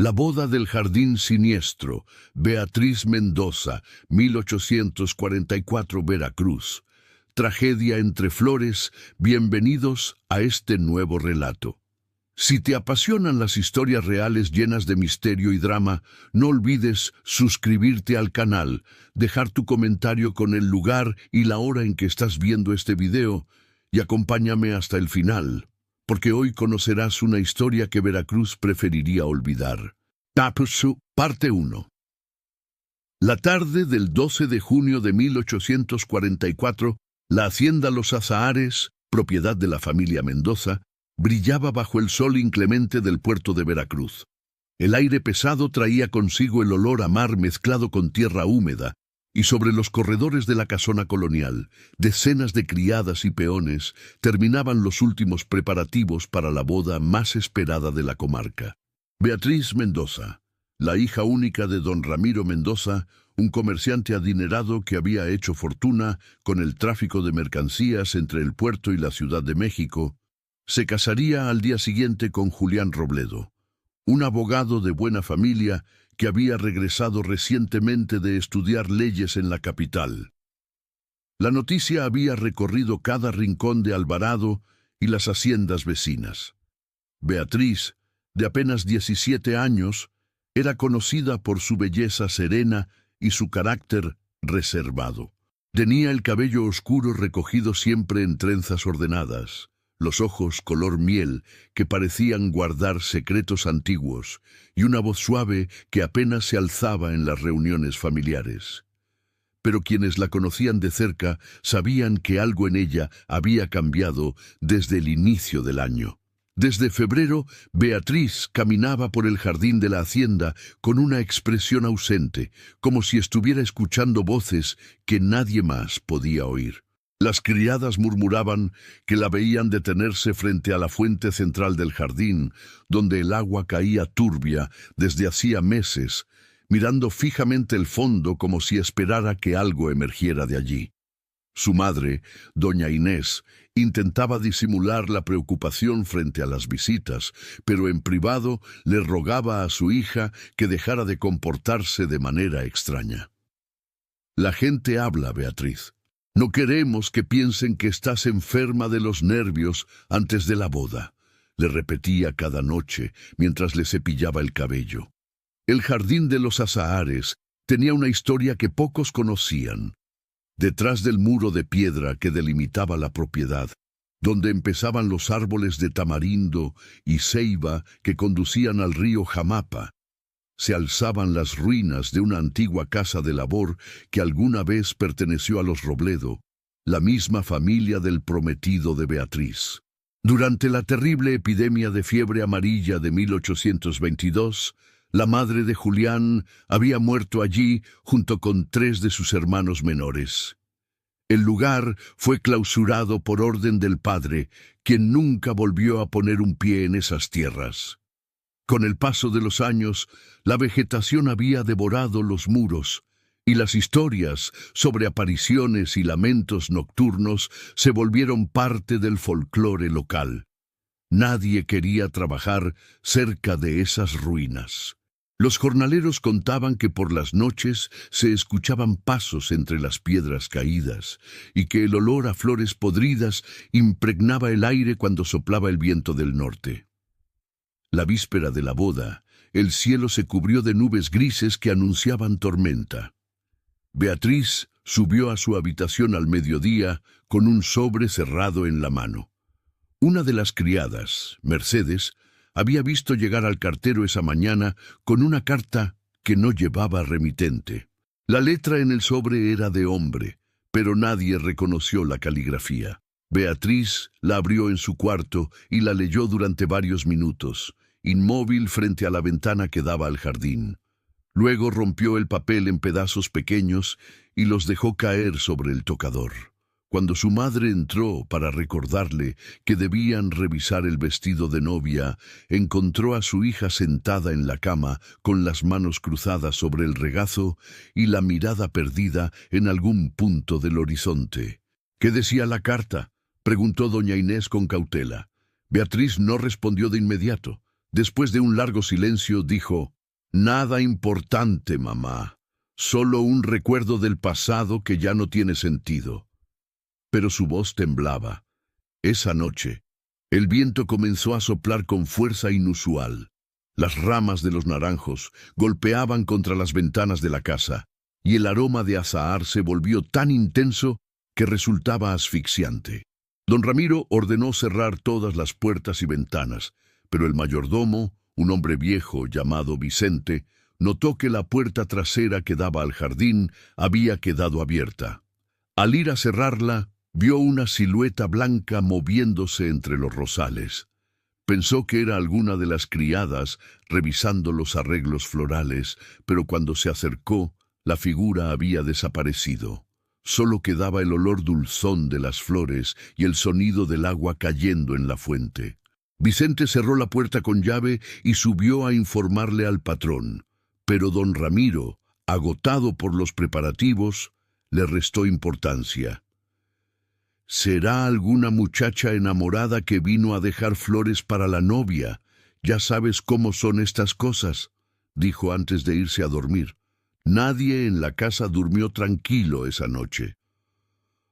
La boda del jardín siniestro, Beatriz Mendoza, 1844, Veracruz. Tragedia entre flores, bienvenidos a este nuevo relato. Si te apasionan las historias reales llenas de misterio y drama, no olvides suscribirte al canal, dejar tu comentario con el lugar y la hora en que estás viendo este video, y acompáñame hasta el final, porque hoy conocerás una historia que Veracruz preferiría olvidar. Tapsu, parte 1. La tarde del 12 de junio de 1844, la hacienda Los Azahares, propiedad de la familia Mendoza, brillaba bajo el sol inclemente del puerto de Veracruz. El aire pesado traía consigo el olor a mar mezclado con tierra húmeda, y sobre los corredores de la casona colonial, decenas de criadas y peones terminaban los últimos preparativos para la boda más esperada de la comarca. Beatriz Mendoza, la hija única de don Ramiro Mendoza, un comerciante adinerado que había hecho fortuna con el tráfico de mercancías entre el puerto y la Ciudad de México, se casaría al día siguiente con Julián Robledo, un abogado de buena familia que había regresado recientemente de estudiar leyes en la capital. La noticia había recorrido cada rincón de Alvarado y las haciendas vecinas. Beatriz, de apenas 17 años, era conocida por su belleza serena y su carácter reservado. Tenía el cabello oscuro recogido siempre en trenzas ordenadas, los ojos color miel que parecían guardar secretos antiguos y una voz suave que apenas se alzaba en las reuniones familiares. Pero quienes la conocían de cerca sabían que algo en ella había cambiado desde el inicio del año. Desde febrero, Beatriz caminaba por el jardín de la hacienda con una expresión ausente, como si estuviera escuchando voces que nadie más podía oír. Las criadas murmuraban que la veían detenerse frente a la fuente central del jardín, donde el agua caía turbia desde hacía meses, mirando fijamente el fondo como si esperara que algo emergiera de allí. Su madre, doña Inés, intentaba disimular la preocupación frente a las visitas, pero en privado le rogaba a su hija que dejara de comportarse de manera extraña. La gente habla, Beatriz. No queremos que piensen que estás enferma de los nervios antes de la boda, le repetía cada noche mientras le cepillaba el cabello. El jardín de los Azahares tenía una historia que pocos conocían. Detrás del muro de piedra que delimitaba la propiedad, donde empezaban los árboles de tamarindo y ceiba que conducían al río Jamapa, se alzaban las ruinas de una antigua casa de labor que alguna vez perteneció a los Robledo, la misma familia del prometido de Beatriz. Durante la terrible epidemia de fiebre amarilla de 1822, la madre de Julián había muerto allí junto con 3 de sus hermanos menores. El lugar fue clausurado por orden del padre, quien nunca volvió a poner un pie en esas tierras. Con el paso de los años, la vegetación había devorado los muros, y las historias sobre apariciones y lamentos nocturnos se volvieron parte del folclore local. Nadie quería trabajar cerca de esas ruinas. Los jornaleros contaban que por las noches se escuchaban pasos entre las piedras caídas y que el olor a flores podridas impregnaba el aire cuando soplaba el viento del norte. La víspera de la boda, el cielo se cubrió de nubes grises que anunciaban tormenta. Beatriz subió a su habitación al mediodía con un sobre cerrado en la mano. Una de las criadas, Mercedes, había visto llegar al cartero esa mañana con una carta que no llevaba remitente. La letra en el sobre era de hombre, pero nadie reconoció la caligrafía. Beatriz la abrió en su cuarto y la leyó durante varios minutos, inmóvil frente a la ventana que daba al jardín. Luego rompió el papel en pedazos pequeños y los dejó caer sobre el tocador. Cuando su madre entró para recordarle que debían revisar el vestido de novia, encontró a su hija sentada en la cama con las manos cruzadas sobre el regazo y la mirada perdida en algún punto del horizonte. ¿Qué decía la carta?, preguntó doña Inés con cautela. Beatriz no respondió de inmediato. Después de un largo silencio, dijo: «Nada importante, mamá. Solo un recuerdo del pasado que ya no tiene sentido». Pero su voz temblaba. Esa noche, el viento comenzó a soplar con fuerza inusual. Las ramas de los naranjos golpeaban contra las ventanas de la casa, y el aroma de azahar se volvió tan intenso que resultaba asfixiante. Don Ramiro ordenó cerrar todas las puertas y ventanas, pero el mayordomo, un hombre viejo llamado Vicente, notó que la puerta trasera que daba al jardín había quedado abierta. Al ir a cerrarla, vio una silueta blanca moviéndose entre los rosales. Pensó que era alguna de las criadas revisando los arreglos florales, pero cuando se acercó, la figura había desaparecido. Solo quedaba el olor dulzón de las flores y el sonido del agua cayendo en la fuente. Vicente cerró la puerta con llave y subió a informarle al patrón, pero don Ramiro, agotado por los preparativos, le restó importancia. «Será alguna muchacha enamorada que vino a dejar flores para la novia. Ya sabes cómo son estas cosas», dijo antes de irse a dormir. Nadie en la casa durmió tranquilo esa noche.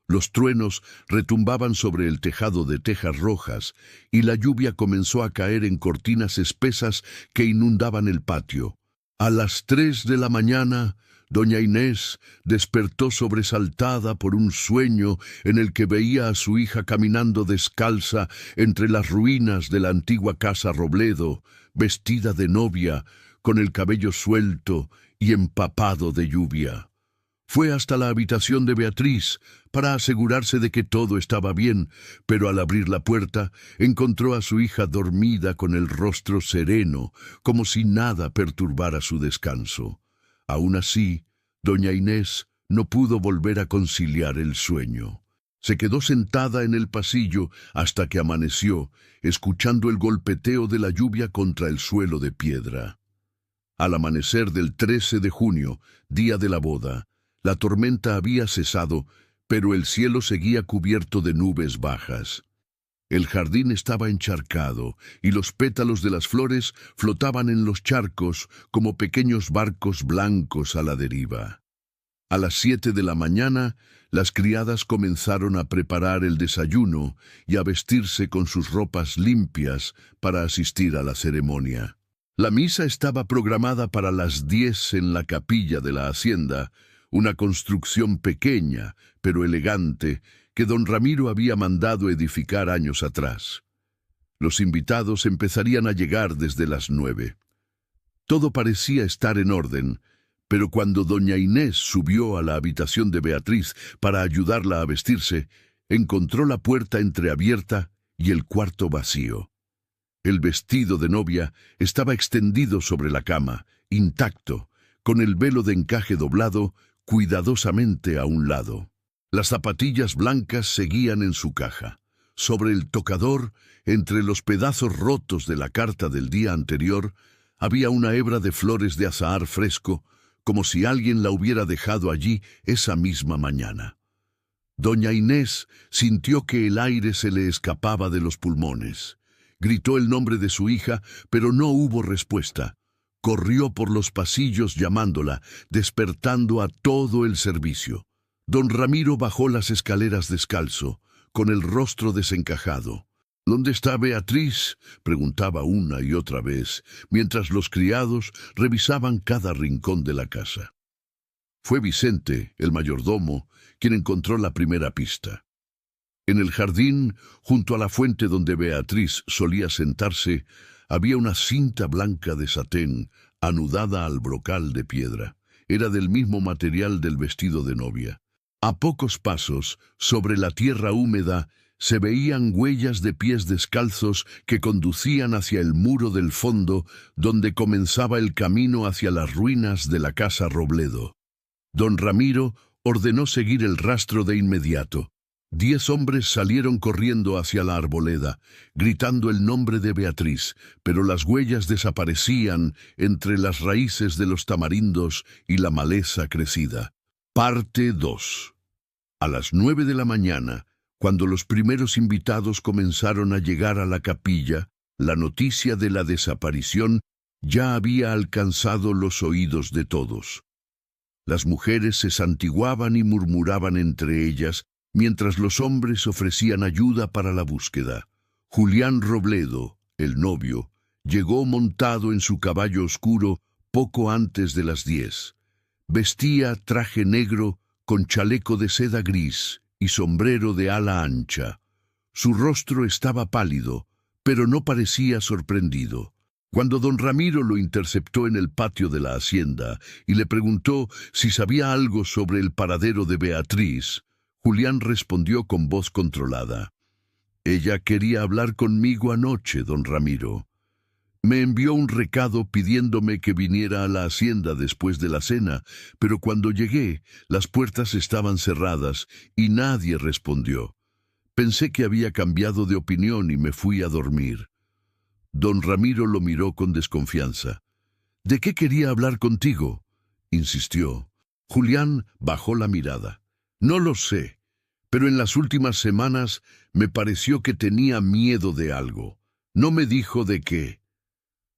Los truenos retumbaban sobre el tejado de tejas rojas y la lluvia comenzó a caer en cortinas espesas que inundaban el patio. A las 3 de la mañana, doña Inés despertó sobresaltada por un sueño en el que veía a su hija caminando descalza entre las ruinas de la antigua casa Robledo, vestida de novia, con el cabello suelto y empapado de lluvia. Fue hasta la habitación de Beatriz para asegurarse de que todo estaba bien, pero al abrir la puerta encontró a su hija dormida con el rostro sereno, como si nada perturbara su descanso. Aún así, doña Inés no pudo volver a conciliar el sueño. Se quedó sentada en el pasillo hasta que amaneció, escuchando el golpeteo de la lluvia contra el suelo de piedra. Al amanecer del 13 de junio, día de la boda, la tormenta había cesado, pero el cielo seguía cubierto de nubes bajas. El jardín estaba encharcado y los pétalos de las flores flotaban en los charcos como pequeños barcos blancos a la deriva. A las 7 de la mañana, las criadas comenzaron a preparar el desayuno y a vestirse con sus ropas limpias para asistir a la ceremonia. La misa estaba programada para las 10 en la capilla de la hacienda, una construcción pequeña, pero elegante, que don Ramiro había mandado edificar años atrás. Los invitados empezarían a llegar desde las 9. Todo parecía estar en orden, pero cuando doña Inés subió a la habitación de Beatriz para ayudarla a vestirse, encontró la puerta entreabierta y el cuarto vacío. El vestido de novia estaba extendido sobre la cama, intacto, con el velo de encaje doblado cuidadosamente a un lado. Las zapatillas blancas seguían en su caja. Sobre el tocador, entre los pedazos rotos de la carta del día anterior, había una hebra de flores de azahar fresco, como si alguien la hubiera dejado allí esa misma mañana. Doña Inés sintió que el aire se le escapaba de los pulmones. Gritó el nombre de su hija, pero no hubo respuesta. Corrió por los pasillos llamándola, despertando a todo el servicio. Don Ramiro bajó las escaleras descalzo, con el rostro desencajado. «¿Dónde está Beatriz?», preguntaba una y otra vez, mientras los criados revisaban cada rincón de la casa. Fue Vicente, el mayordomo, quien encontró la primera pista. En el jardín, junto a la fuente donde Beatriz solía sentarse, había una cinta blanca de satén anudada al brocal de piedra. Era del mismo material del vestido de novia. A pocos pasos, sobre la tierra húmeda, se veían huellas de pies descalzos que conducían hacia el muro del fondo, donde comenzaba el camino hacia las ruinas de la casa Robledo. Don Ramiro ordenó seguir el rastro de inmediato. 10 hombres salieron corriendo hacia la arboleda, gritando el nombre de Beatriz, pero las huellas desaparecían entre las raíces de los tamarindos y la maleza crecida. Parte 2. A las 9 de la mañana, cuando los primeros invitados comenzaron a llegar a la capilla, La noticia de la desaparición ya había alcanzado los oídos de todos. Las mujeres se santiguaban y murmuraban entre ellas, mientras los hombres ofrecían ayuda para la búsqueda. Julián Robledo, el novio, llegó montado en su caballo oscuro poco antes de las 10. Vestía traje negro con chaleco de seda gris y sombrero de ala ancha. Su rostro estaba pálido, pero no parecía sorprendido. Cuando don Ramiro lo interceptó en el patio de la hacienda y le preguntó si sabía algo sobre el paradero de Beatriz, Julián respondió con voz controlada: «Ella quería hablar conmigo anoche, don Ramiro. Me envió un recado pidiéndome que viniera a la hacienda después de la cena, pero cuando llegué, las puertas estaban cerradas y nadie respondió. Pensé que había cambiado de opinión y me fui a dormir». Don Ramiro lo miró con desconfianza. «¿De qué quería hablar contigo?», insistió. Julián bajó la mirada. «No lo sé, pero en las últimas semanas me pareció que tenía miedo de algo. No me dijo de qué».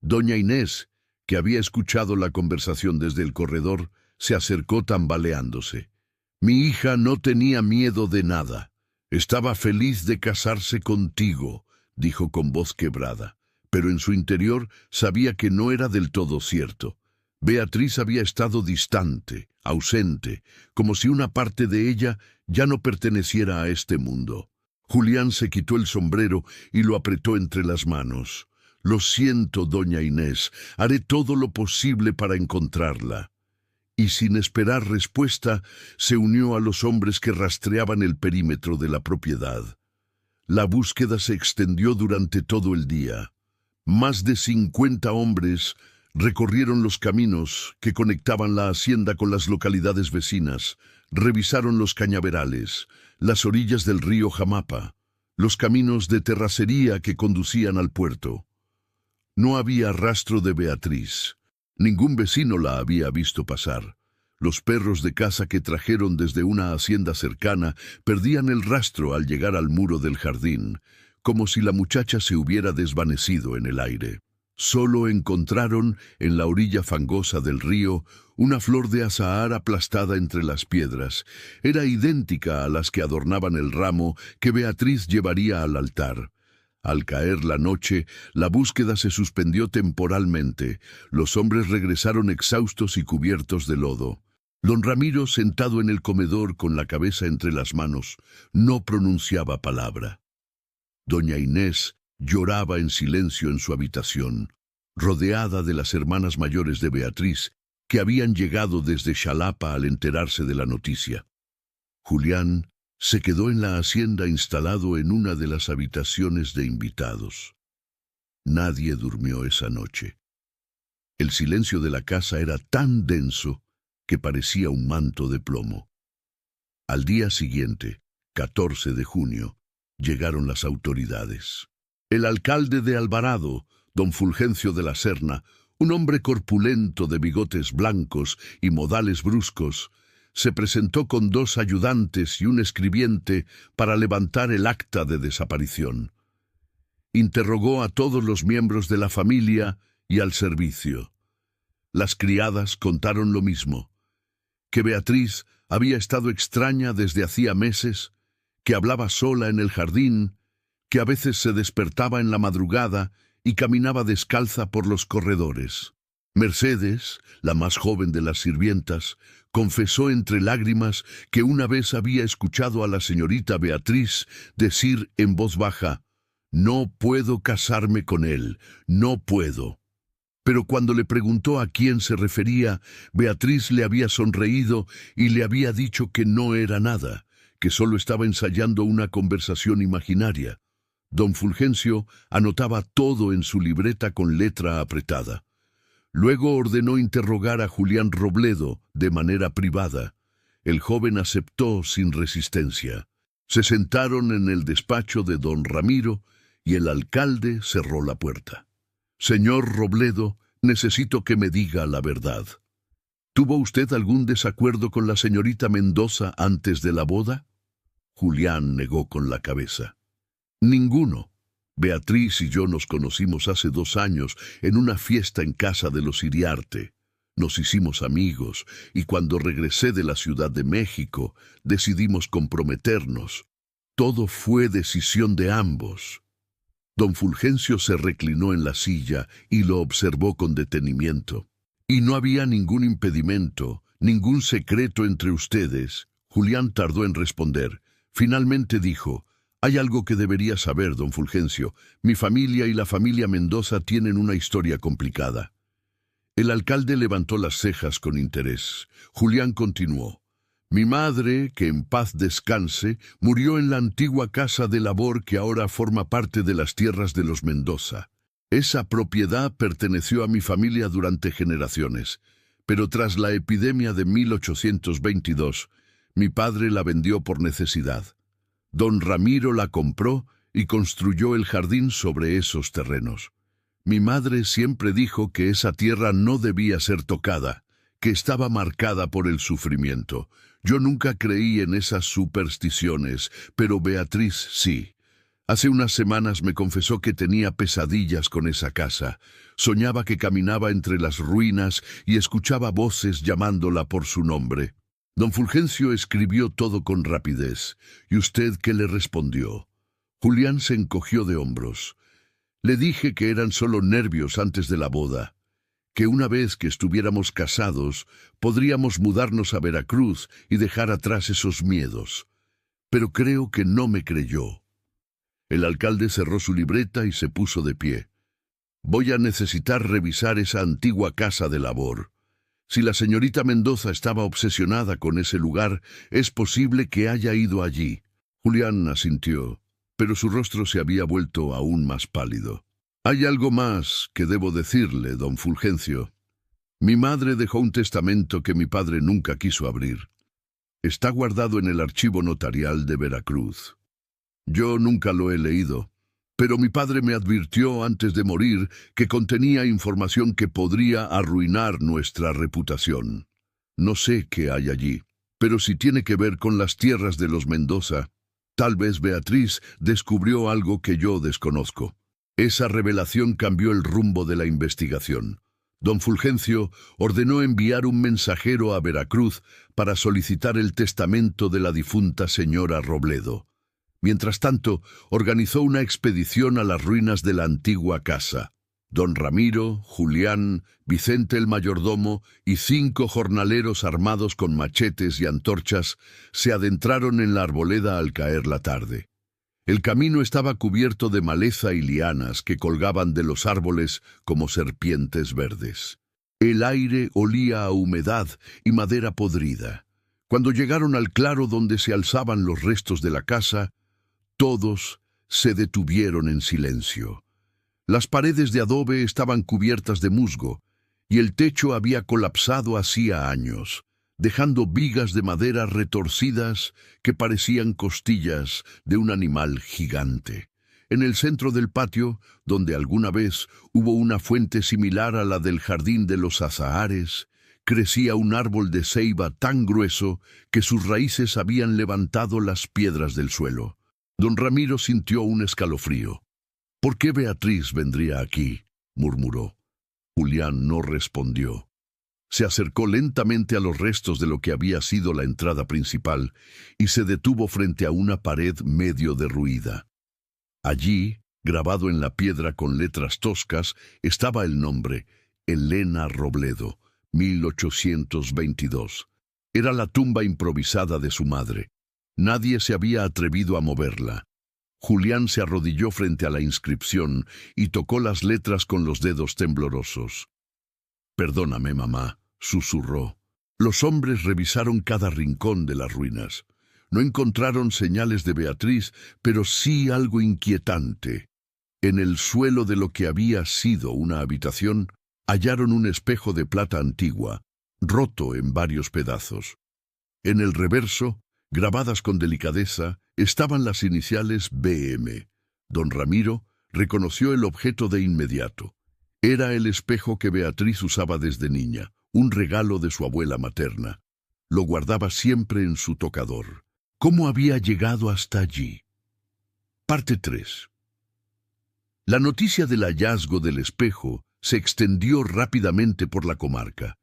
Doña Inés, que había escuchado la conversación desde el corredor, se acercó tambaleándose. «Mi hija no tenía miedo de nada. Estaba feliz de casarse contigo», dijo con voz quebrada. Pero en su interior sabía que no era del todo cierto. Beatriz había estado distante, ausente, como si una parte de ella ya no perteneciera a este mundo. Julián se quitó el sombrero y lo apretó entre las manos. «Lo siento, doña Inés, haré todo lo posible para encontrarla». Y sin esperar respuesta, se unió a los hombres que rastreaban el perímetro de la propiedad. La búsqueda se extendió durante todo el día. Más de 50 hombres recorrieron los caminos que conectaban la hacienda con las localidades vecinas, revisaron los cañaverales, las orillas del río Jamapa, los caminos de terracería que conducían al puerto. No había rastro de Beatriz. Ningún vecino la había visto pasar. Los perros de caza que trajeron desde una hacienda cercana perdían el rastro al llegar al muro del jardín, como si la muchacha se hubiera desvanecido en el aire. Solo encontraron, en la orilla fangosa del río, una flor de azahar aplastada entre las piedras. Era idéntica a las que adornaban el ramo que Beatriz llevaría al altar. Al caer la noche, la búsqueda se suspendió temporalmente. Los hombres regresaron exhaustos y cubiertos de lodo. Don Ramiro, sentado en el comedor con la cabeza entre las manos, no pronunciaba palabra. Doña Inés lloraba en silencio en su habitación, rodeada de las hermanas mayores de Beatriz, que habían llegado desde Xalapa al enterarse de la noticia. Julián se quedó en la hacienda instalado en una de las habitaciones de invitados. Nadie durmió esa noche. El silencio de la casa era tan denso que parecía un manto de plomo. Al día siguiente, 14 de junio, llegaron las autoridades. El alcalde de Alvarado, don Fulgencio de la Serna, un hombre corpulento de bigotes blancos y modales bruscos, se presentó con 2 ayudantes y un escribiente para levantar el acta de desaparición. Interrogó a todos los miembros de la familia y al servicio. Las criadas contaron lo mismo, que Beatriz había estado extraña desde hacía meses, que hablaba sola en el jardín, que a veces se despertaba en la madrugada y caminaba descalza por los corredores. Mercedes, la más joven de las sirvientas, confesó entre lágrimas que una vez había escuchado a la señorita Beatriz decir en voz baja: «No puedo casarme con él, no puedo». Pero cuando le preguntó a quién se refería, Beatriz le había sonreído y le había dicho que no era nada, que solo estaba ensayando una conversación imaginaria. Don Fulgencio anotaba todo en su libreta con letra apretada. Luego ordenó interrogar a Julián Robledo de manera privada. El joven aceptó sin resistencia. Se sentaron en el despacho de don Ramiro y el alcalde cerró la puerta. «Señor Robledo, necesito que me diga la verdad. ¿Tuvo usted algún desacuerdo con la señorita Mendoza antes de la boda?» Julián negó con la cabeza. «Ninguno. Beatriz y yo nos conocimos hace 2 años en una fiesta en casa de los Iriarte. Nos hicimos amigos y cuando regresé de la Ciudad de México decidimos comprometernos. Todo fue decisión de ambos. Don Fulgencio se reclinó en la silla y lo observó con detenimiento. Y no había ningún impedimento, ningún secreto entre ustedes. Julián tardó en responder. Finalmente dijo: «Hay algo que debería saber, don Fulgencio. Mi familia y la familia Mendoza tienen una historia complicada». El alcalde levantó las cejas con interés. Julián continuó: «Mi madre, que en paz descanse, murió en la antigua casa de labor que ahora forma parte de las tierras de los Mendoza. Esa propiedad perteneció a mi familia durante generaciones, pero tras la epidemia de 1822, mi padre la vendió por necesidad. Don Ramiro la compró y construyó el jardín sobre esos terrenos. Mi madre siempre dijo que esa tierra no debía ser tocada, que estaba marcada por el sufrimiento. Yo nunca creí en esas supersticiones, pero Beatriz sí. Hace unas semanas me confesó que tenía pesadillas con esa casa. Soñaba que caminaba entre las ruinas y escuchaba voces llamándola por su nombre». Don Fulgencio escribió todo con rapidez. «¿Y usted qué le respondió?» Julián se encogió de hombros. «Le dije que eran solo nervios antes de la boda, que una vez que estuviéramos casados podríamos mudarnos a Veracruz y dejar atrás esos miedos. Pero creo que no me creyó». El alcalde cerró su libreta y se puso de pie. «Voy a necesitar revisar esa antigua casa de labor. Si la señorita Mendoza estaba obsesionada con ese lugar, es posible que haya ido allí». Julián asintió, pero su rostro se había vuelto aún más pálido. «Hay algo más que debo decirle, don Fulgencio. Mi madre dejó un testamento que mi padre nunca quiso abrir. Está guardado en el archivo notarial de Veracruz. Yo nunca lo he leído, pero mi padre me advirtió antes de morir que contenía información que podría arruinar nuestra reputación. No sé qué hay allí, pero si tiene que ver con las tierras de los Mendoza, tal vez Beatriz descubrió algo que yo desconozco». Esa revelación cambió el rumbo de la investigación. Don Fulgencio ordenó enviar un mensajero a Veracruz para solicitar el testamento de la difunta señora Robledo. Mientras tanto, organizó una expedición a las ruinas de la antigua casa. Don Ramiro, Julián, Vicente el mayordomo y 5 jornaleros armados con machetes y antorchas se adentraron en la arboleda al caer la tarde. El camino estaba cubierto de maleza y lianas que colgaban de los árboles como serpientes verdes. El aire olía a humedad y madera podrida. Cuando llegaron al claro donde se alzaban los restos de la casa, todos se detuvieron en silencio. Las paredes de adobe estaban cubiertas de musgo y el techo había colapsado hacía años, dejando vigas de madera retorcidas que parecían costillas de un animal gigante. En el centro del patio, donde alguna vez hubo una fuente similar a la del jardín de los azahares, crecía un árbol de ceiba tan grueso que sus raíces habían levantado las piedras del suelo. Don Ramiro sintió un escalofrío. «¿Por qué Beatriz vendría aquí?», murmuró. Julián no respondió. Se acercó lentamente a los restos de lo que había sido la entrada principal y se detuvo frente a una pared medio derruida. Allí, grabado en la piedra con letras toscas, estaba el nombre: Elena Robledo, 1822. Era la tumba improvisada de su madre. Nadie se había atrevido a moverla. Julián se arrodilló frente a la inscripción y tocó las letras con los dedos temblorosos. «Perdóname, mamá», susurró. Los hombres revisaron cada rincón de las ruinas. No encontraron señales de Beatriz, pero sí algo inquietante. En el suelo de lo que había sido una habitación, hallaron un espejo de plata antigua, roto en varios pedazos. En el reverso, grabadas con delicadeza, estaban las iniciales BM. Don Ramiro reconoció el objeto de inmediato. Era el espejo que Beatriz usaba desde niña, un regalo de su abuela materna. Lo guardaba siempre en su tocador. ¿Cómo había llegado hasta allí? Parte 3. La noticia del hallazgo del espejo se extendió rápidamente por la comarca.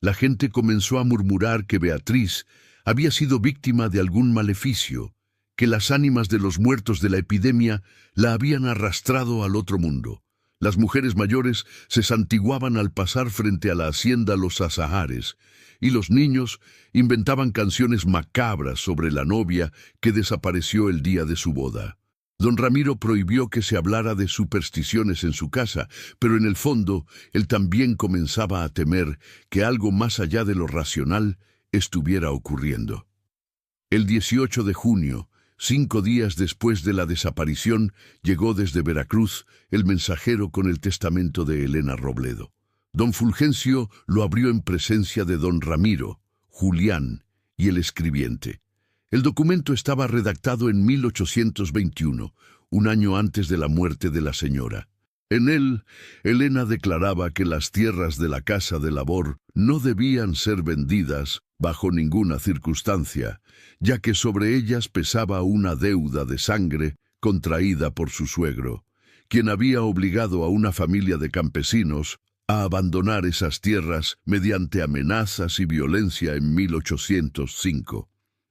La gente comenzó a murmurar que Beatriz había sido víctima de algún maleficio, que las ánimas de los muertos de la epidemia la habían arrastrado al otro mundo. Las mujeres mayores se santiguaban al pasar frente a la hacienda Los Azahares, y los niños inventaban canciones macabras sobre la novia que desapareció el día de su boda. Don Ramiro prohibió que se hablara de supersticiones en su casa, pero en el fondo él también comenzaba a temer que algo más allá de lo racional estuviera ocurriendo. El 18 de junio, 5 días después de la desaparición, llegó desde Veracruz el mensajero con el testamento de Elena Robledo. Don Fulgencio lo abrió en presencia de don Ramiro, Julián y el escribiente. El documento estaba redactado en 1821, un año antes de la muerte de la señora. En él, Elena declaraba que las tierras de la casa de labor no debían ser vendidas bajo ninguna circunstancia, ya que sobre ellas pesaba una deuda de sangre contraída por su suegro, quien había obligado a una familia de campesinos a abandonar esas tierras mediante amenazas y violencia en 1805.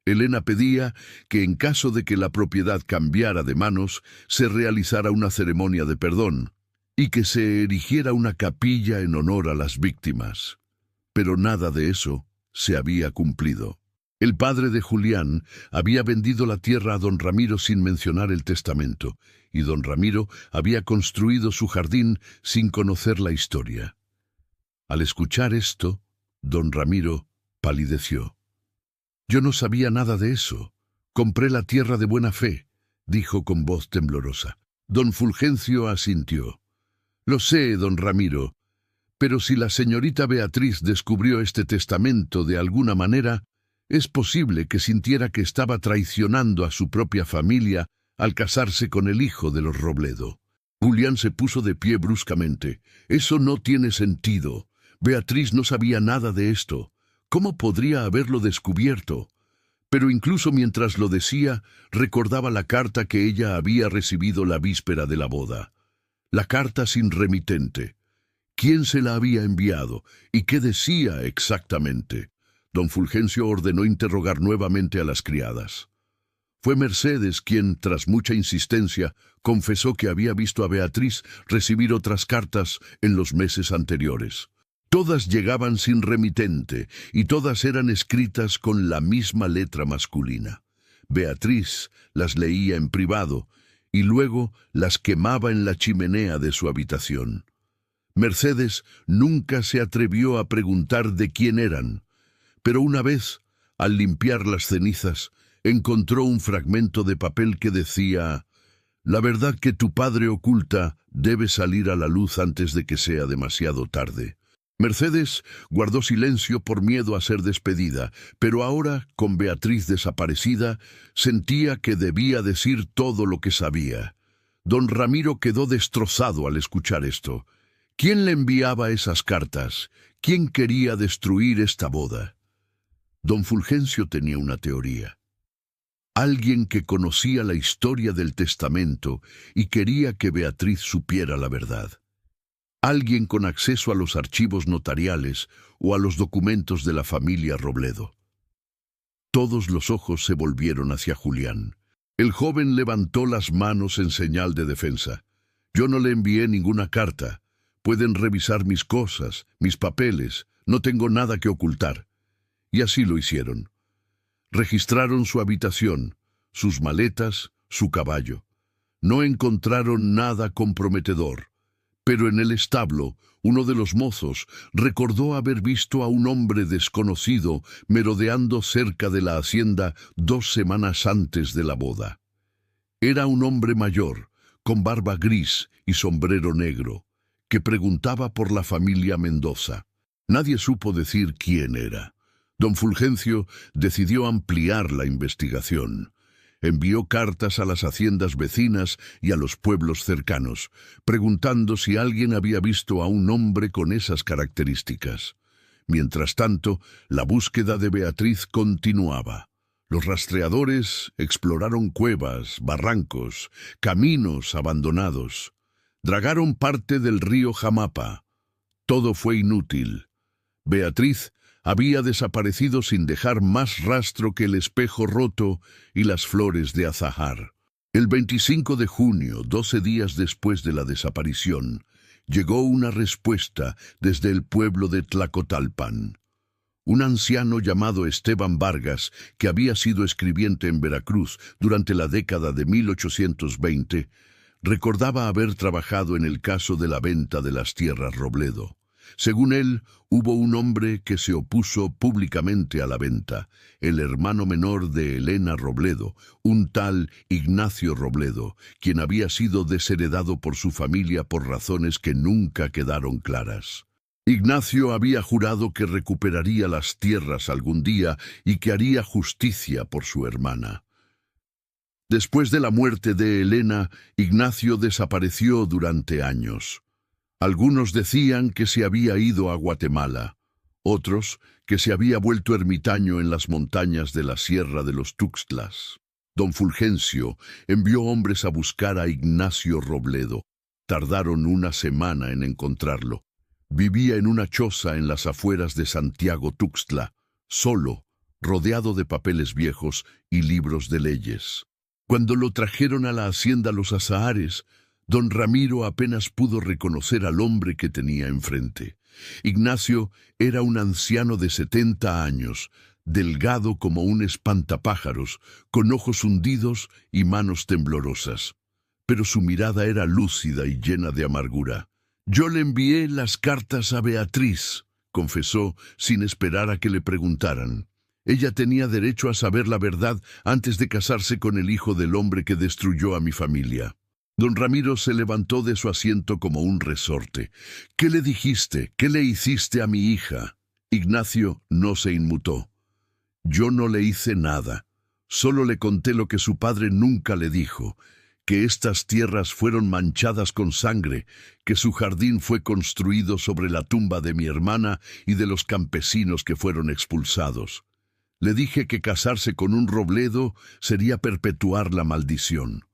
Elena pedía que en caso de que la propiedad cambiara de manos, se realizara una ceremonia de perdón y que se erigiera una capilla en honor a las víctimas. Pero nada de eso se había cumplido. El padre de Julián había vendido la tierra a don Ramiro sin mencionar el testamento, y don Ramiro había construido su jardín sin conocer la historia. Al escuchar esto, don Ramiro palideció. «Yo no sabía nada de eso. Compré la tierra de buena fe», dijo con voz temblorosa. Don Fulgencio asintió. «Lo sé, don Ramiro, pero si la señorita Beatriz descubrió este testamento de alguna manera, es posible que sintiera que estaba traicionando a su propia familia al casarse con el hijo de los Robledo». Julián se puso de pie bruscamente. «Eso no tiene sentido. Beatriz no sabía nada de esto. ¿Cómo podría haberlo descubierto?» Pero incluso mientras lo decía, recordaba la carta que ella había recibido la víspera de la boda. La carta sin remitente. ¿Quién se la había enviado? ¿Y qué decía exactamente? Don Fulgencio ordenó interrogar nuevamente a las criadas. Fue Mercedes quien, tras mucha insistencia, confesó que había visto a Beatriz recibir otras cartas en los meses anteriores. Todas llegaban sin remitente y todas eran escritas con la misma letra masculina. Beatriz las leía en privado y luego las quemaba en la chimenea de su habitación. Mercedes nunca se atrevió a preguntar de quién eran, pero una vez, al limpiar las cenizas, encontró un fragmento de papel que decía: «La verdad que tu padre oculta debe salir a la luz antes de que sea demasiado tarde». Mercedes guardó silencio por miedo a ser despedida, pero ahora, con Beatriz desaparecida, sentía que debía decir todo lo que sabía. Don Ramiro quedó destrozado al escuchar esto. ¿Quién le enviaba esas cartas? ¿Quién quería destruir esta boda? Don Fulgencio tenía una teoría. Alguien que conocía la historia del testamento y quería que Beatriz supiera la verdad. Alguien con acceso a los archivos notariales o a los documentos de la familia Robledo. Todos los ojos se volvieron hacia Julián. El joven levantó las manos en señal de defensa. «Yo no le envié ninguna carta. Pueden revisar mis cosas, mis papeles. No tengo nada que ocultar». Y así lo hicieron. Registraron su habitación, sus maletas, su caballo. No encontraron nada comprometedor. Pero en el establo, uno de los mozos recordó haber visto a un hombre desconocido merodeando cerca de la hacienda 2 semanas antes de la boda. Era un hombre mayor, con barba gris y sombrero negro, que preguntaba por la familia Mendoza. Nadie supo decir quién era. Don Fulgencio decidió ampliar la investigación. Envió cartas a las haciendas vecinas y a los pueblos cercanos, preguntando si alguien había visto a un hombre con esas características. Mientras tanto, la búsqueda de Beatriz continuaba. Los rastreadores exploraron cuevas, barrancos, caminos abandonados. Dragaron parte del río Jamapa. Todo fue inútil. Beatriz había desaparecido sin dejar más rastro que el espejo roto y las flores de azahar. El 25 de junio, 12 días después de la desaparición, llegó una respuesta desde el pueblo de Tlacotalpan. Un anciano llamado Esteban Vargas, que había sido escribiente en Veracruz durante la década de 1820, recordaba haber trabajado en el caso de la venta de las tierras Robledo. Según él, hubo un hombre que se opuso públicamente a la venta, el hermano menor de Elena Robledo, un tal Ignacio Robledo, quien había sido desheredado por su familia por razones que nunca quedaron claras. Ignacio había jurado que recuperaría las tierras algún día y que haría justicia por su hermana. Después de la muerte de Elena, Ignacio desapareció durante años. Algunos decían que se había ido a Guatemala, otros que se había vuelto ermitaño en las montañas de la Sierra de los Tuxtlas. Don Fulgencio envió hombres a buscar a Ignacio Robledo. Tardaron una semana en encontrarlo. Vivía en una choza en las afueras de Santiago Tuxtla, solo, rodeado de papeles viejos y libros de leyes. Cuando lo trajeron a la hacienda Los Azahares, don Ramiro apenas pudo reconocer al hombre que tenía enfrente. Ignacio era un anciano de 70 años, delgado como un espantapájaros, con ojos hundidos y manos temblorosas. Pero su mirada era lúcida y llena de amargura. «Yo le envié las cartas a Beatriz», confesó sin esperar a que le preguntaran. Ella tenía derecho a saber la verdad antes de casarse con el hijo del hombre que destruyó a mi familia. Don Ramiro se levantó de su asiento como un resorte. «¿Qué le dijiste? ¿Qué le hiciste a mi hija?» Ignacio no se inmutó. «Yo no le hice nada. Solo le conté lo que su padre nunca le dijo, que estas tierras fueron manchadas con sangre, que su jardín fue construido sobre la tumba de mi hermana y de los campesinos que fueron expulsados. Le dije que casarse con un Robledo sería perpetuar la maldición.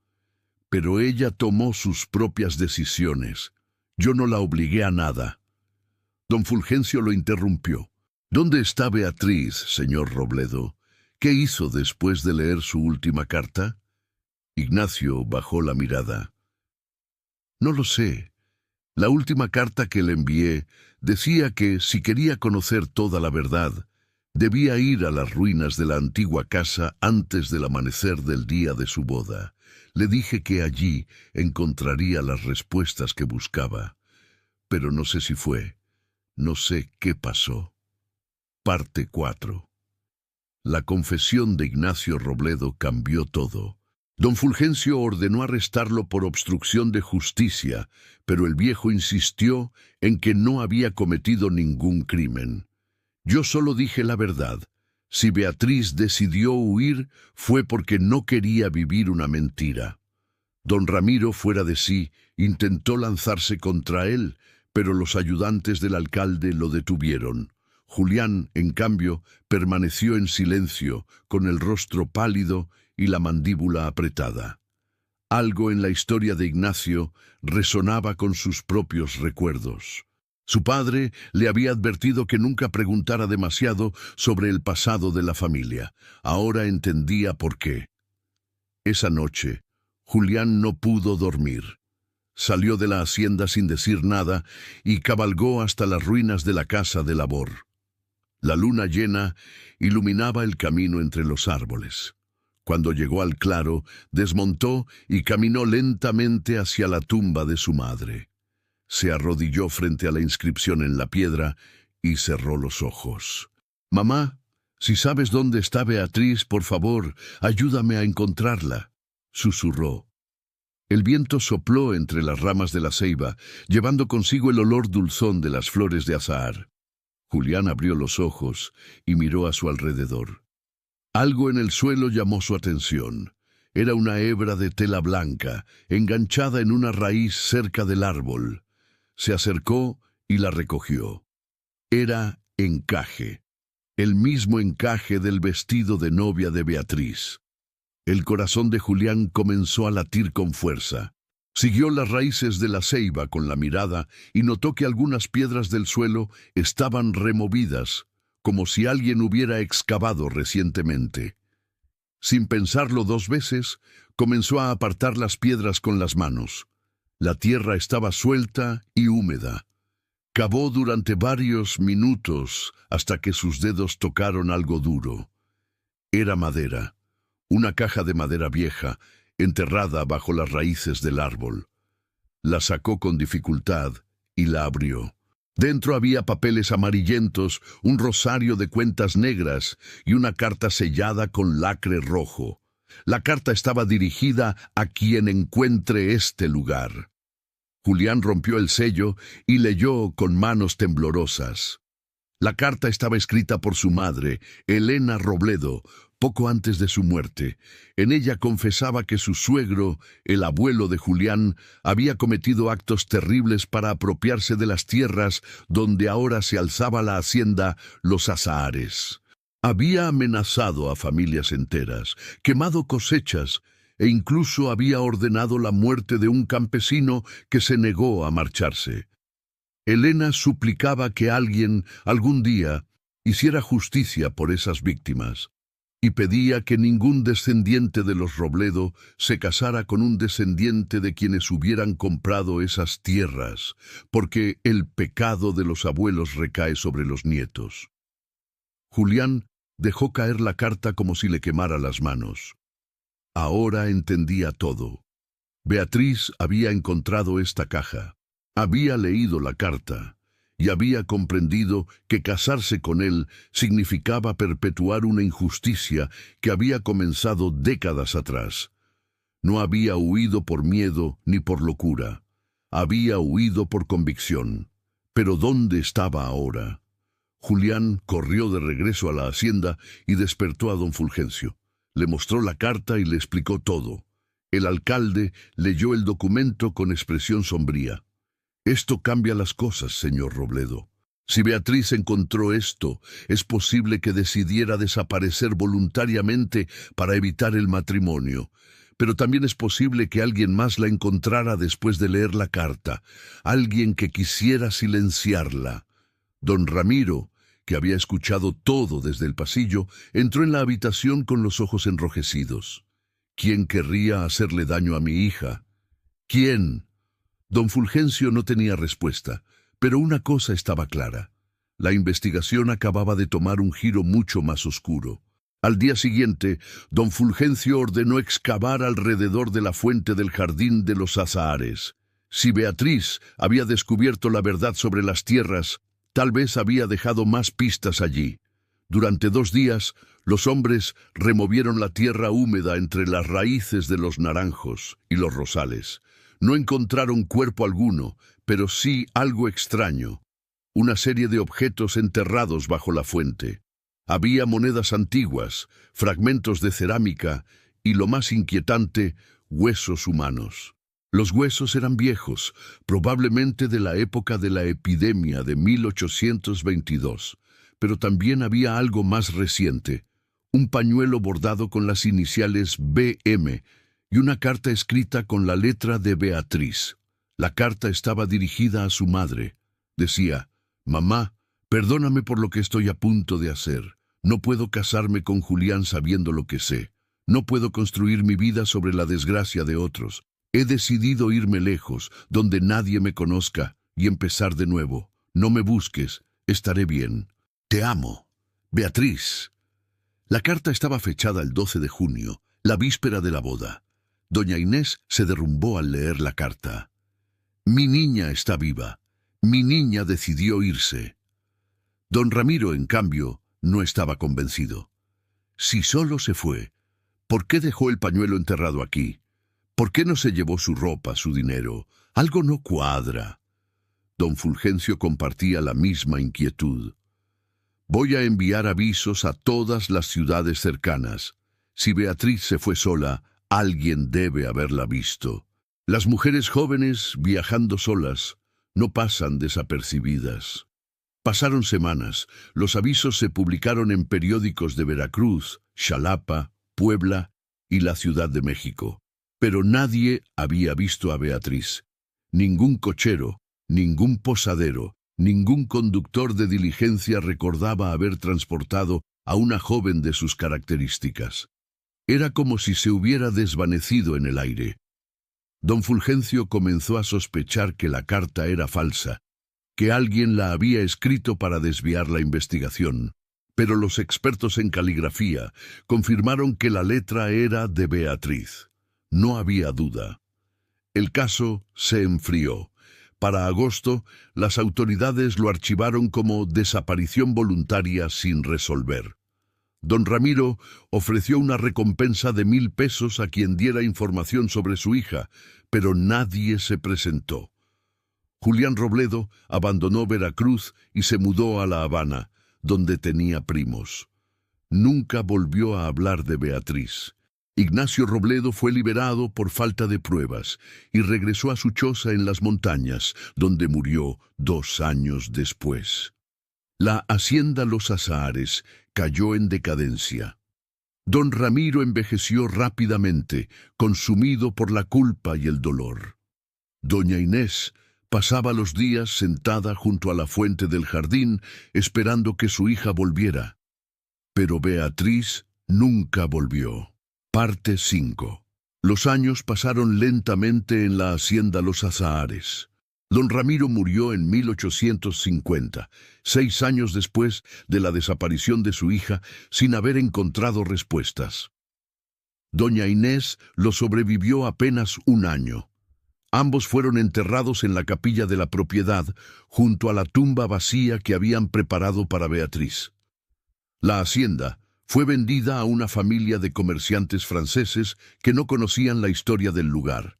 Pero ella tomó sus propias decisiones. Yo no la obligué a nada». Don Fulgencio lo interrumpió. «¿Dónde está Beatriz, señor Robledo? ¿Qué hizo después de leer su última carta?» Ignacio bajó la mirada. «No lo sé. La última carta que le envié decía que, si quería conocer toda la verdad, debía ir a las ruinas de la antigua casa antes del amanecer del día de su boda. Le dije que allí encontraría las respuestas que buscaba. Pero no sé si fue. No sé qué pasó». Parte 4. La confesión de Ignacio Robledo cambió todo. Don Fulgencio ordenó arrestarlo por obstrucción de justicia, pero el viejo insistió en que no había cometido ningún crimen. «Yo solo dije la verdad. Si Beatriz decidió huir, fue porque no quería vivir una mentira». Don Ramiro, fuera de sí, intentó lanzarse contra él, pero los ayudantes del alcalde lo detuvieron. Julián, en cambio, permaneció en silencio, con el rostro pálido y la mandíbula apretada. Algo en la historia de Ignacio resonaba con sus propios recuerdos. Su padre le había advertido que nunca preguntara demasiado sobre el pasado de la familia. Ahora entendía por qué. Esa noche, Julián no pudo dormir. Salió de la hacienda sin decir nada y cabalgó hasta las ruinas de la casa de labor. La luna llena iluminaba el camino entre los árboles. Cuando llegó al claro, desmontó y caminó lentamente hacia la tumba de su madre. Se arrodilló frente a la inscripción en la piedra y cerró los ojos. «Mamá, si sabes dónde está Beatriz, por favor, ayúdame a encontrarla», susurró. El viento sopló entre las ramas de la ceiba, llevando consigo el olor dulzón de las flores de azahar. Julián abrió los ojos y miró a su alrededor. Algo en el suelo llamó su atención. Era una hebra de tela blanca, enganchada en una raíz cerca del árbol. Se acercó y la recogió. Era encaje, el mismo encaje del vestido de novia de Beatriz. El corazón de Julián comenzó a latir con fuerza. Siguió las raíces de la ceiba con la mirada y notó que algunas piedras del suelo estaban removidas, como si alguien hubiera excavado recientemente. Sin pensarlo dos veces, comenzó a apartar las piedras con las manos. La tierra estaba suelta y húmeda. Cavó durante varios minutos hasta que sus dedos tocaron algo duro. Era madera, una caja de madera vieja, enterrada bajo las raíces del árbol. La sacó con dificultad y la abrió. Dentro había papeles amarillentos, un rosario de cuentas negras y una carta sellada con lacre rojo. La carta estaba dirigida a quien encuentre este lugar. Julián rompió el sello y leyó con manos temblorosas. La carta estaba escrita por su madre, Elena Robledo, poco antes de su muerte. En ella confesaba que su suegro, el abuelo de Julián, había cometido actos terribles para apropiarse de las tierras donde ahora se alzaba la hacienda Los Azahares. Había amenazado a familias enteras, quemado cosechas, e incluso había ordenado la muerte de un campesino que se negó a marcharse. Elena suplicaba que alguien, algún día, hiciera justicia por esas víctimas, y pedía que ningún descendiente de los Robledo se casara con un descendiente de quienes hubieran comprado esas tierras, porque el pecado de los abuelos recae sobre los nietos. Julián dejó caer la carta como si le quemara las manos. Ahora entendía todo. Beatriz había encontrado esta caja, había leído la carta y había comprendido que casarse con él significaba perpetuar una injusticia que había comenzado décadas atrás. No había huido por miedo ni por locura, había huido por convicción. Pero ¿dónde estaba ahora? Julián corrió de regreso a la hacienda y despertó a don Fulgencio. Le mostró la carta y le explicó todo. El alcalde leyó el documento con expresión sombría. Esto cambia las cosas, señor Robledo. Si Beatriz encontró esto, es posible que decidiera desaparecer voluntariamente para evitar el matrimonio. Pero también es posible que alguien más la encontrara después de leer la carta, alguien que quisiera silenciarla. Don Ramiro, que había escuchado todo desde el pasillo, entró en la habitación con los ojos enrojecidos. ¿Quién querría hacerle daño a mi hija? ¿Quién? Don Fulgencio no tenía respuesta, pero una cosa estaba clara. La investigación acababa de tomar un giro mucho más oscuro. Al día siguiente, don Fulgencio ordenó excavar alrededor de la fuente del jardín de los Azahares. Si Beatriz había descubierto la verdad sobre las tierras, tal vez había dejado más pistas allí. Durante 2 días, los hombres removieron la tierra húmeda entre las raíces de los naranjos y los rosales. No encontraron cuerpo alguno, pero sí algo extraño. Una serie de objetos enterrados bajo la fuente. Había monedas antiguas, fragmentos de cerámica y, lo más inquietante, huesos humanos. Los huesos eran viejos, probablemente de la época de la epidemia de 1822, pero también había algo más reciente, un pañuelo bordado con las iniciales BM y una carta escrita con la letra de Beatriz. La carta estaba dirigida a su madre. Decía: «Mamá, perdóname por lo que estoy a punto de hacer. No puedo casarme con Julián sabiendo lo que sé. No puedo construir mi vida sobre la desgracia de otros. He decidido irme lejos, donde nadie me conozca, y empezar de nuevo. No me busques, estaré bien. Te amo. Beatriz». La carta estaba fechada el 12 de junio, la víspera de la boda. Doña Inés se derrumbó al leer la carta. «Mi niña está viva. Mi niña decidió irse». Don Ramiro, en cambio, no estaba convencido. Si solo se fue, ¿por qué dejó el pañuelo enterrado aquí? ¿Por qué no se llevó su ropa, su dinero? Algo no cuadra. Don Fulgencio compartía la misma inquietud. «Voy a enviar avisos a todas las ciudades cercanas. Si Beatriz se fue sola, alguien debe haberla visto. Las mujeres jóvenes viajando solas no pasan desapercibidas». Pasaron semanas. Los avisos se publicaron en periódicos de Veracruz, Xalapa, Puebla y la Ciudad de México. Pero nadie había visto a Beatriz. Ningún cochero, ningún posadero, ningún conductor de diligencia recordaba haber transportado a una joven de sus características. Era como si se hubiera desvanecido en el aire. Don Fulgencio comenzó a sospechar que la carta era falsa, que alguien la había escrito para desviar la investigación. Pero los expertos en caligrafía confirmaron que la letra era de Beatriz. No había duda. El caso se enfrió. Para agosto, las autoridades lo archivaron como desaparición voluntaria sin resolver. Don Ramiro ofreció una recompensa de 1,000 pesos a quien diera información sobre su hija, pero nadie se presentó. Julián Robledo abandonó Veracruz y se mudó a La Habana, donde tenía primos. Nunca volvió a hablar de Beatriz. Ignacio Robledo fue liberado por falta de pruebas y regresó a su choza en las montañas, donde murió 2 años después. La hacienda Los Azahares cayó en decadencia. Don Ramiro envejeció rápidamente, consumido por la culpa y el dolor. Doña Inés pasaba los días sentada junto a la fuente del jardín, esperando que su hija volviera. Pero Beatriz nunca volvió. Parte 5. Los años pasaron lentamente en la hacienda Los Azahares. Don Ramiro murió en 1850, 6 años después de la desaparición de su hija, sin haber encontrado respuestas. Doña Inés lo sobrevivió apenas 1 año. Ambos fueron enterrados en la capilla de la propiedad, junto a la tumba vacía que habían preparado para Beatriz. La hacienda fue vendida a una familia de comerciantes franceses que no conocían la historia del lugar.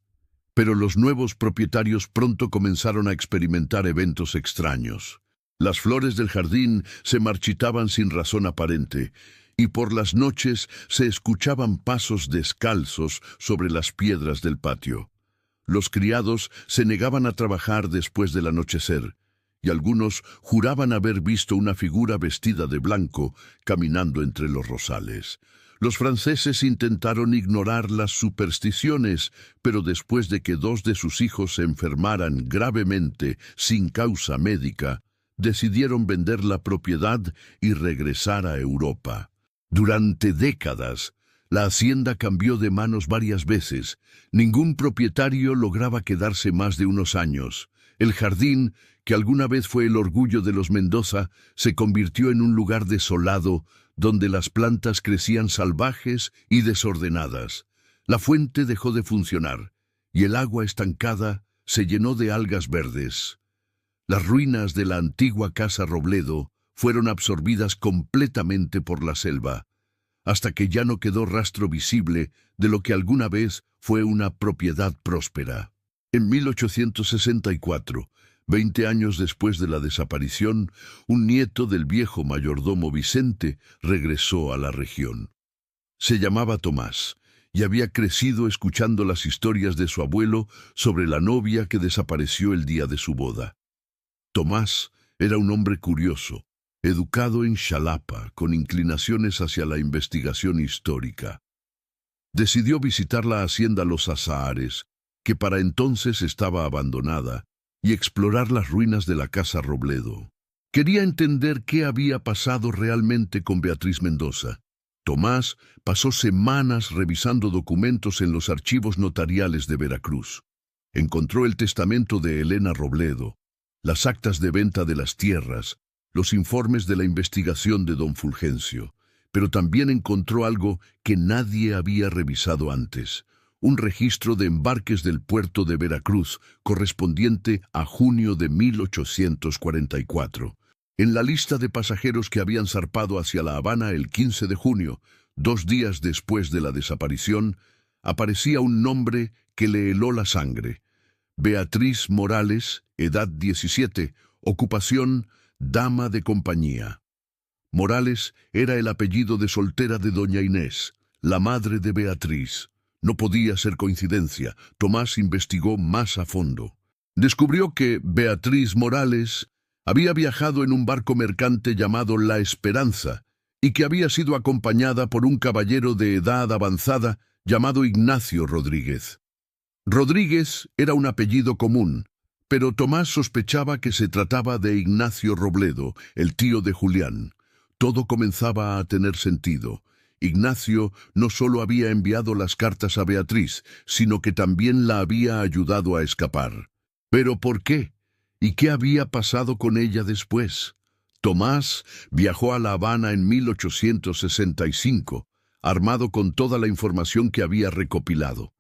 Pero los nuevos propietarios pronto comenzaron a experimentar eventos extraños. Las flores del jardín se marchitaban sin razón aparente, y por las noches se escuchaban pasos descalzos sobre las piedras del patio. Los criados se negaban a trabajar después del anochecer, y algunos juraban haber visto una figura vestida de blanco caminando entre los rosales. Los franceses intentaron ignorar las supersticiones, pero después de que 2 de sus hijos se enfermaran gravemente sin causa médica, decidieron vender la propiedad y regresar a Europa. Durante décadas, la hacienda cambió de manos varias veces. Ningún propietario lograba quedarse más de unos años. El jardín, que alguna vez fue el orgullo de los Mendoza, se convirtió en un lugar desolado, donde las plantas crecían salvajes y desordenadas. La fuente dejó de funcionar, y el agua estancada se llenó de algas verdes. Las ruinas de la antigua casa Robledo fueron absorbidas completamente por la selva, hasta que ya no quedó rastro visible de lo que alguna vez fue una propiedad próspera. En 1864, 20 años después de la desaparición, un nieto del viejo mayordomo Vicente regresó a la región. Se llamaba Tomás y había crecido escuchando las historias de su abuelo sobre la novia que desapareció el día de su boda. Tomás era un hombre curioso, educado en Xalapa, con inclinaciones hacia la investigación histórica. Decidió visitar la hacienda Los Azahares, que para entonces estaba abandonada, y explorar las ruinas de la casa Robledo. Quería entender qué había pasado realmente con Beatriz Mendoza. Tomás pasó semanas revisando documentos en los archivos notariales de Veracruz. Encontró el testamento de Elena Robledo, las actas de venta de las tierras, los informes de la investigación de don Fulgencio, pero también encontró algo que nadie había revisado antes: un registro de embarques del puerto de Veracruz correspondiente a junio de 1844. En la lista de pasajeros que habían zarpado hacia La Habana el 15 de junio, 2 días después de la desaparición, aparecía un nombre que le heló la sangre: Beatriz Morales, edad 17, ocupación dama de compañía. Morales era el apellido de soltera de doña Inés, la madre de Beatriz. No podía ser coincidencia. Tomás investigó más a fondo. Descubrió que Beatriz Morales había viajado en un barco mercante llamado La Esperanza y que había sido acompañada por un caballero de edad avanzada llamado Ignacio Rodríguez. Rodríguez era un apellido común, pero Tomás sospechaba que se trataba de Ignacio Robledo, el tío de Julián. Todo comenzaba a tener sentido. Ignacio no solo había enviado las cartas a Beatriz, sino que también la había ayudado a escapar. ¿Pero por qué? ¿Y qué había pasado con ella después? Tomás viajó a La Habana en 1865, armado con toda la información que había recopilado.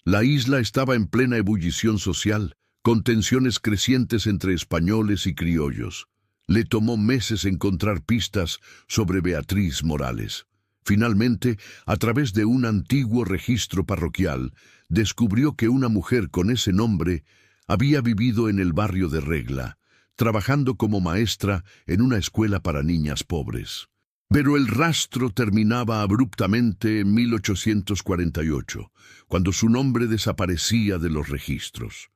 La isla estaba en plena ebullición social, con tensiones crecientes entre españoles y criollos. Le tomó meses encontrar pistas sobre Beatriz Morales. Finalmente, a través de un antiguo registro parroquial, descubrió que una mujer con ese nombre había vivido en el barrio de Regla, trabajando como maestra en una escuela para niñas pobres. Pero el rastro terminaba abruptamente en 1848, cuando su nombre desaparecía de los registros.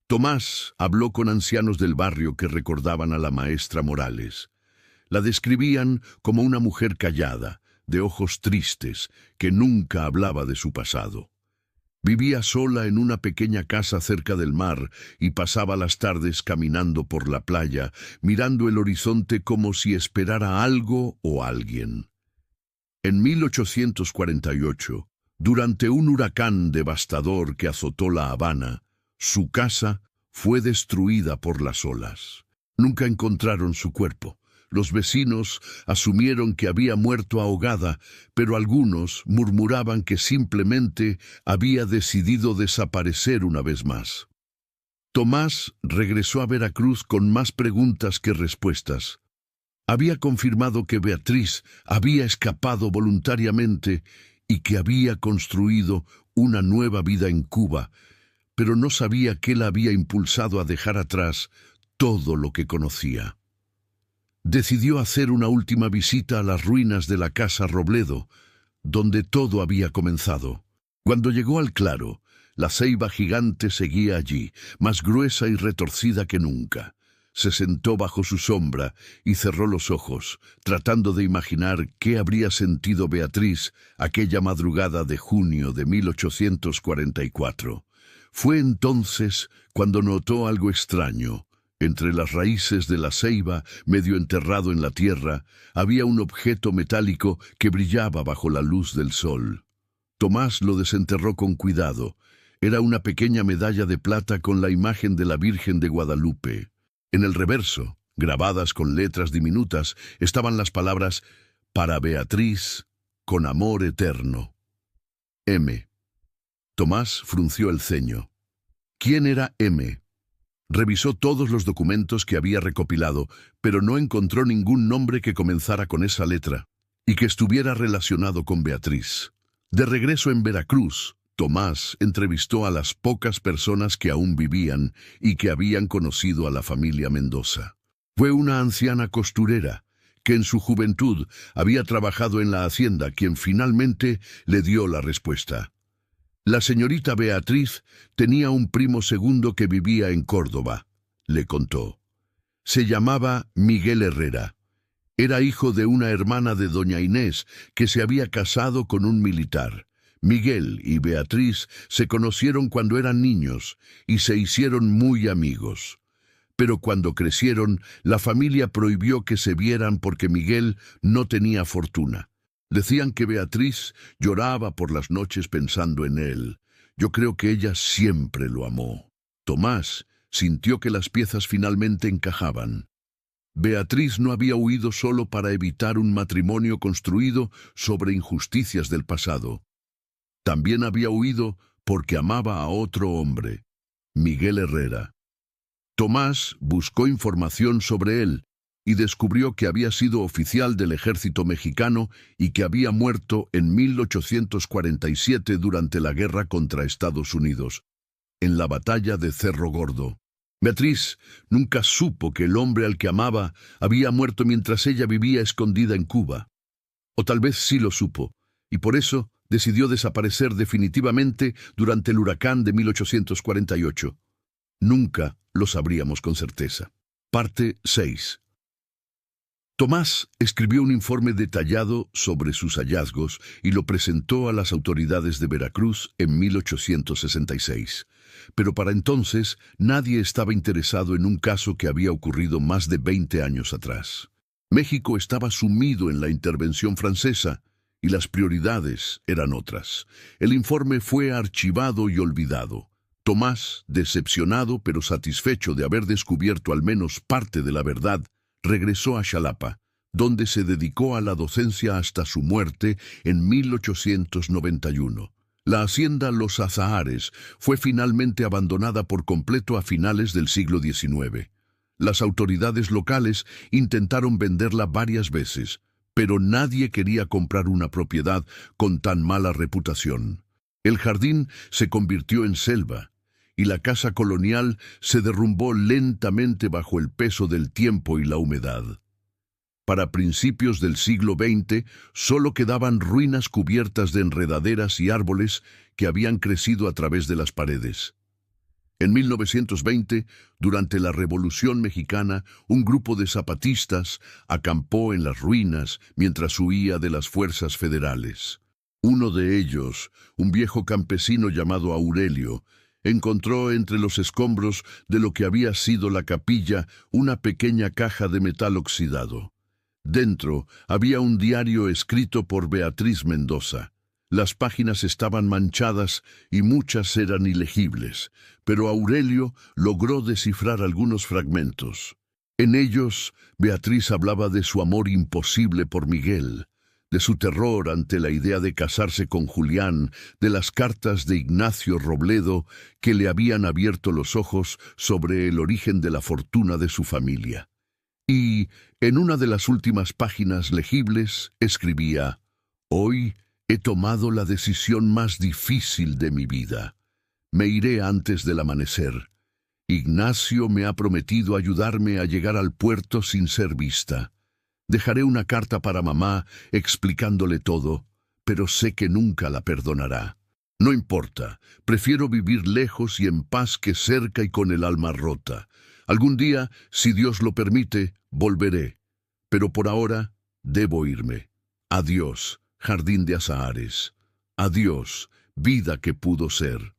Tomás habló con ancianos del barrio que recordaban a la maestra Morales. La describían como una mujer callada, de ojos tristes, que nunca hablaba de su pasado. Vivía sola en una pequeña casa cerca del mar y pasaba las tardes caminando por la playa, mirando el horizonte como si esperara algo o alguien. En 1848, durante un huracán devastador que azotó La Habana, su casa fue destruida por las olas. Nunca encontraron su cuerpo. Los vecinos asumieron que había muerto ahogada, pero algunos murmuraban que simplemente había decidido desaparecer una vez más. Tomás regresó a Veracruz con más preguntas que respuestas. Había confirmado que Beatriz había escapado voluntariamente y que había construido una nueva vida en Cuba, pero no sabía qué la había impulsado a dejar atrás todo lo que conocía. Decidió hacer una última visita a las ruinas de la casa Robledo, donde todo había comenzado. Cuando llegó al claro, la ceiba gigante seguía allí, más gruesa y retorcida que nunca. Se sentó bajo su sombra y cerró los ojos, tratando de imaginar qué habría sentido Beatriz aquella madrugada de junio de 1844. Fue entonces cuando notó algo extraño. Entre las raíces de la ceiba, medio enterrado en la tierra, había un objeto metálico que brillaba bajo la luz del sol. Tomás lo desenterró con cuidado. Era una pequeña medalla de plata con la imagen de la Virgen de Guadalupe. En el reverso, grabadas con letras diminutas, estaban las palabras «Para Beatriz, con amor eterno». M. Tomás frunció el ceño. ¿Quién era M? Revisó todos los documentos que había recopilado, pero no encontró ningún nombre que comenzara con esa letra y que estuviera relacionado con Beatriz. De regreso en Veracruz, Tomás entrevistó a las pocas personas que aún vivían y que habían conocido a la familia Mendoza. Fue una anciana costurera, que en su juventud había trabajado en la hacienda, quien finalmente le dio la respuesta. La señorita Beatriz tenía un primo segundo que vivía en Córdoba, le contó. Se llamaba Miguel Herrera. Era hijo de una hermana de doña Inés que se había casado con un militar. Miguel y Beatriz se conocieron cuando eran niños y se hicieron muy amigos. Pero cuando crecieron, la familia prohibió que se vieran porque Miguel no tenía fortuna. Decían que Beatriz lloraba por las noches pensando en él. Yo creo que ella siempre lo amó. Tomás sintió que las piezas finalmente encajaban. Beatriz no había huido solo para evitar un matrimonio construido sobre injusticias del pasado. También había huido porque amaba a otro hombre, Miguel Herrera. Tomás buscó información sobre él y descubrió que había sido oficial del ejército mexicano y que había muerto en 1847 durante la guerra contra Estados Unidos, en la batalla de Cerro Gordo. Beatriz nunca supo que el hombre al que amaba había muerto mientras ella vivía escondida en Cuba. O tal vez sí lo supo, y por eso decidió desaparecer definitivamente durante el huracán de 1848. Nunca lo sabríamos con certeza. Parte 6. Tomás escribió un informe detallado sobre sus hallazgos y lo presentó a las autoridades de Veracruz en 1866. Pero para entonces nadie estaba interesado en un caso que había ocurrido más de 20 años atrás. México estaba sumido en la intervención francesa y las prioridades eran otras. El informe fue archivado y olvidado. Tomás, decepcionado pero satisfecho de haber descubierto al menos parte de la verdad, regresó a Xalapa, donde se dedicó a la docencia hasta su muerte en 1891. La hacienda Los Azahares fue finalmente abandonada por completo a finales del siglo XIX. Las autoridades locales intentaron venderla varias veces, pero nadie quería comprar una propiedad con tan mala reputación. El jardín se convirtió en selva, y la casa colonial se derrumbó lentamente bajo el peso del tiempo y la humedad. Para principios del siglo XX, solo quedaban ruinas cubiertas de enredaderas y árboles que habían crecido a través de las paredes. En 1920, durante la Revolución Mexicana, un grupo de zapatistas acampó en las ruinas mientras huía de las fuerzas federales. Uno de ellos, un viejo campesino llamado Aurelio, encontró entre los escombros de lo que había sido la capilla una pequeña caja de metal oxidado. Dentro había un diario escrito por Beatriz Mendoza. Las páginas estaban manchadas y muchas eran ilegibles, pero Aurelio logró descifrar algunos fragmentos. En ellos, Beatriz hablaba de su amor imposible por Miguel, de su terror ante la idea de casarse con Julián, de las cartas de Ignacio Robledo que le habían abierto los ojos sobre el origen de la fortuna de su familia. Y, en una de las últimas páginas legibles, escribía: «Hoy he tomado la decisión más difícil de mi vida. Me iré antes del amanecer. Ignacio me ha prometido ayudarme a llegar al puerto sin ser vista. Dejaré una carta para mamá explicándole todo, pero sé que nunca la perdonará. No importa, prefiero vivir lejos y en paz que cerca y con el alma rota. Algún día, si Dios lo permite, volveré. Pero por ahora, debo irme. Adiós, jardín de azahares. Adiós, vida que pudo ser».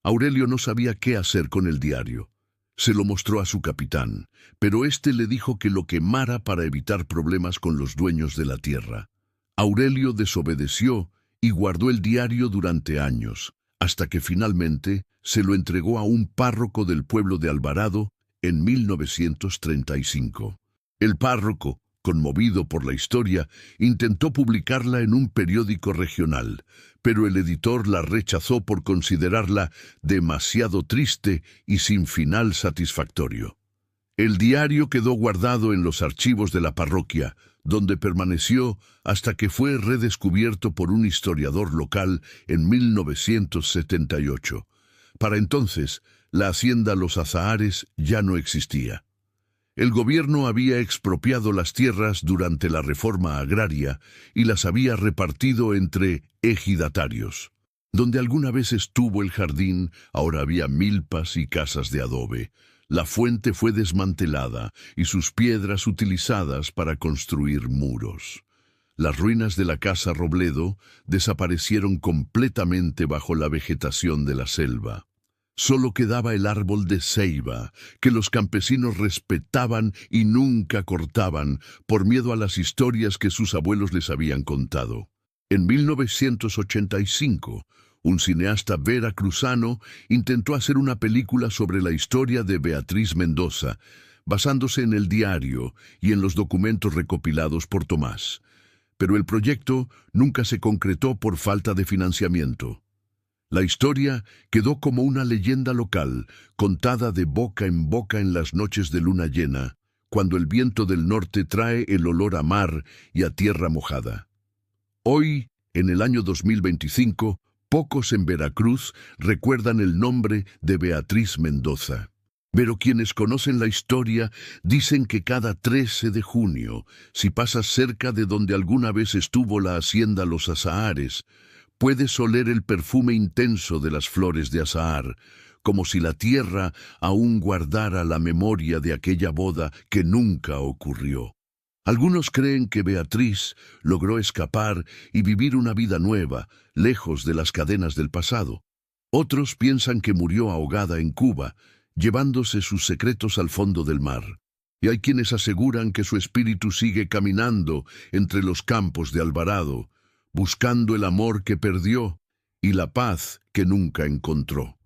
Aurelio no sabía qué hacer con el diario. Se lo mostró a su capitán, pero éste le dijo que lo quemara para evitar problemas con los dueños de la tierra. Aurelio desobedeció y guardó el diario durante años, hasta que finalmente se lo entregó a un párroco del pueblo de Alvarado en 1935. El párroco, conmovido por la historia, intentó publicarla en un periódico regional, pero el editor la rechazó por considerarla demasiado triste y sin final satisfactorio. El diario quedó guardado en los archivos de la parroquia, donde permaneció hasta que fue redescubierto por un historiador local en 1978. Para entonces, la hacienda Los Azahares ya no existía. El gobierno había expropiado las tierras durante la reforma agraria y las había repartido entre ejidatarios. Donde alguna vez estuvo el jardín, ahora había milpas y casas de adobe. La fuente fue desmantelada y sus piedras utilizadas para construir muros. Las ruinas de la casa Robledo desaparecieron completamente bajo la vegetación de la selva. Solo quedaba el árbol de ceiba, que los campesinos respetaban y nunca cortaban, por miedo a las historias que sus abuelos les habían contado. En 1985, un cineasta veracruzano intentó hacer una película sobre la historia de Beatriz Mendoza, basándose en el diario y en los documentos recopilados por Tomás. Pero el proyecto nunca se concretó por falta de financiamiento. La historia quedó como una leyenda local, contada de boca en las noches de luna llena, cuando el viento del norte trae el olor a mar y a tierra mojada. Hoy, en el año 2025, pocos en Veracruz recuerdan el nombre de Beatriz Mendoza. Pero quienes conocen la historia dicen que cada 13 de junio, si pasas cerca de donde alguna vez estuvo la hacienda Los Azahares, puedes oler el perfume intenso de las flores de azahar, como si la tierra aún guardara la memoria de aquella boda que nunca ocurrió. Algunos creen que Beatriz logró escapar y vivir una vida nueva, lejos de las cadenas del pasado. Otros piensan que murió ahogada en Cuba, llevándose sus secretos al fondo del mar. Y hay quienes aseguran que su espíritu sigue caminando entre los campos de Alvarado, buscando el amor que perdió y la paz que nunca encontró.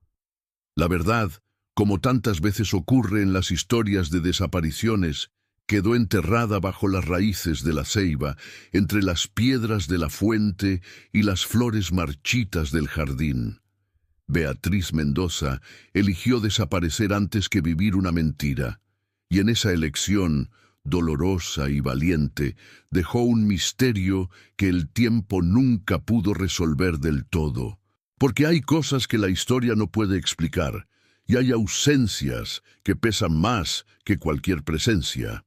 La verdad, como tantas veces ocurre en las historias de desapariciones, quedó enterrada bajo las raíces de la ceiba, entre las piedras de la fuente y las flores marchitas del jardín. Beatriz Mendoza eligió desaparecer antes que vivir una mentira, y en esa elección, dolorosa y valiente, dejó un misterio que el tiempo nunca pudo resolver del todo. Porque hay cosas que la historia no puede explicar, y hay ausencias que pesan más que cualquier presencia.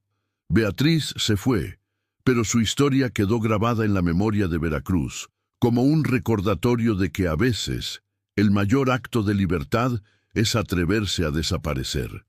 Beatriz se fue, pero su historia quedó grabada en la memoria de Veracruz, como un recordatorio de que a veces el mayor acto de libertad es atreverse a desaparecer.